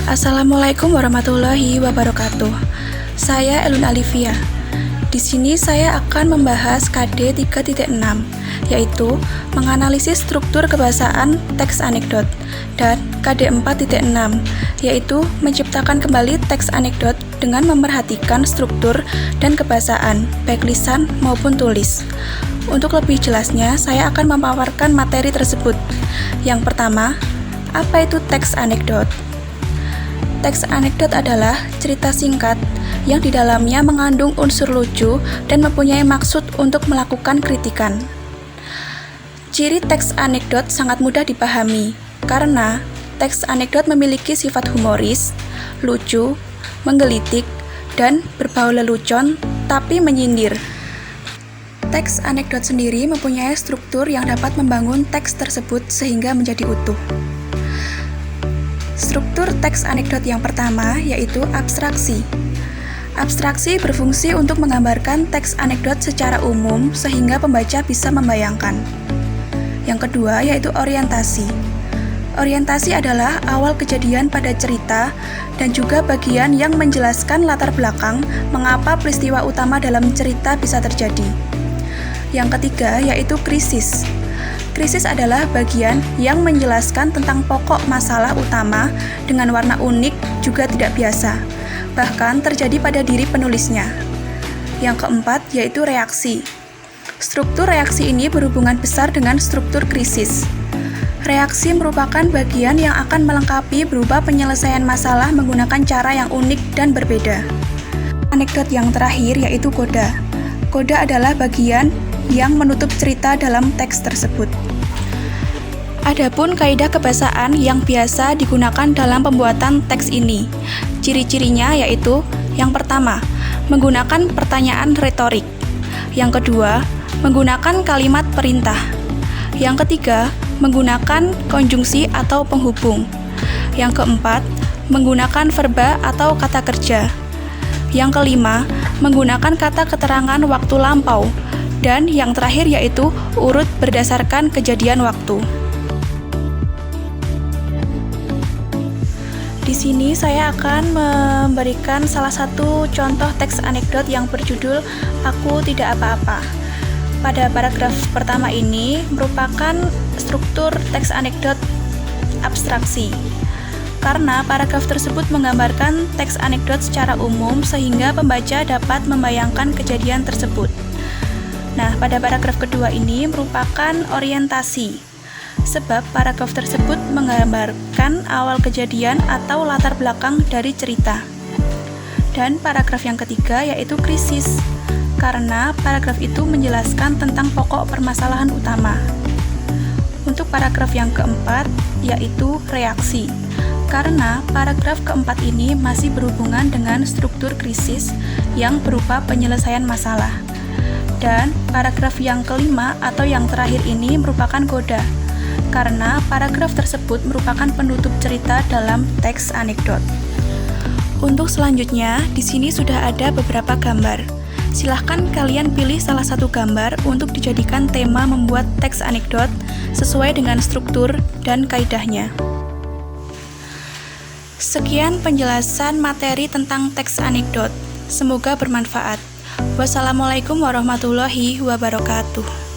Assalamualaikum warahmatullahi wabarakatuh. Saya Elun Alivia. Di sini saya akan membahas KD 3.6, yaitu menganalisis struktur kebahasaan teks anekdot, dan KD 4.6, yaitu menciptakan kembali teks anekdot dengan memerhatikan struktur dan kebahasaan, baik lisan maupun tulis. Untuk lebih jelasnya, saya akan memaparkan materi tersebut. Yang pertama, apa itu teks anekdot? Teks anekdot adalah cerita singkat yang di dalamnya mengandung unsur lucu dan mempunyai maksud untuk melakukan kritikan. Ciri teks anekdot sangat mudah dipahami, karena teks anekdot memiliki sifat humoris, lucu, menggelitik, dan berbau lelucon, tapi menyindir. Teks anekdot sendiri mempunyai struktur yang dapat membangun teks tersebut sehingga menjadi utuh. Struktur teks anekdot yang pertama yaitu abstraksi. Abstraksi berfungsi untuk menggambarkan teks anekdot secara umum sehingga pembaca bisa membayangkan. Yang kedua yaitu orientasi. Orientasi adalah awal kejadian pada cerita dan juga bagian yang menjelaskan latar belakang mengapa peristiwa utama dalam cerita bisa terjadi. Yang ketiga yaitu krisis. Krisis adalah bagian yang menjelaskan tentang pokok masalah utama dengan warna unik juga tidak biasa, bahkan terjadi pada diri penulisnya. Yang keempat yaitu reaksi. Struktur reaksi ini berhubungan besar dengan struktur krisis. Reaksi merupakan bagian yang akan melengkapi berupa penyelesaian masalah menggunakan cara yang unik dan berbeda. Anekdot yang terakhir yaitu koda. Koda adalah bagian yang menutup cerita dalam teks tersebut. Adapun kaidah kebahasaan yang biasa digunakan dalam pembuatan teks ini. Ciri-cirinya yaitu yang pertama, menggunakan pertanyaan retorik. Yang kedua, menggunakan kalimat perintah. Yang ketiga, menggunakan konjungsi atau penghubung. Yang keempat, menggunakan verba atau kata kerja. Yang kelima, menggunakan kata keterangan waktu lampau. Dan yang terakhir yaitu urut berdasarkan kejadian waktu. Di sini saya akan memberikan salah satu contoh teks anekdot yang berjudul Aku Tidak Apa-apa. Pada paragraf pertama ini merupakan struktur teks anekdot abstraksi. Karena paragraf tersebut menggambarkan teks anekdot secara umum sehingga pembaca dapat membayangkan kejadian tersebut. Nah, pada paragraf kedua ini merupakan orientasi, sebab paragraf tersebut menggambarkan awal kejadian atau latar belakang dari cerita. Dan paragraf yang ketiga yaitu krisis, karena paragraf itu menjelaskan tentang pokok permasalahan utama. Untuk paragraf yang keempat yaitu reaksi, karena paragraf keempat ini masih berhubungan dengan struktur krisis yang berupa penyelesaian masalah. Dan paragraf yang kelima atau yang terakhir ini merupakan koda, karena paragraf tersebut merupakan penutup cerita dalam teks anekdot. Untuk selanjutnya, di sini sudah ada beberapa gambar. Silahkan kalian pilih salah satu gambar untuk dijadikan tema membuat teks anekdot sesuai dengan struktur dan kaidahnya. Sekian penjelasan materi tentang teks anekdot. Semoga bermanfaat. Wassalamualaikum warahmatullahi wabarakatuh.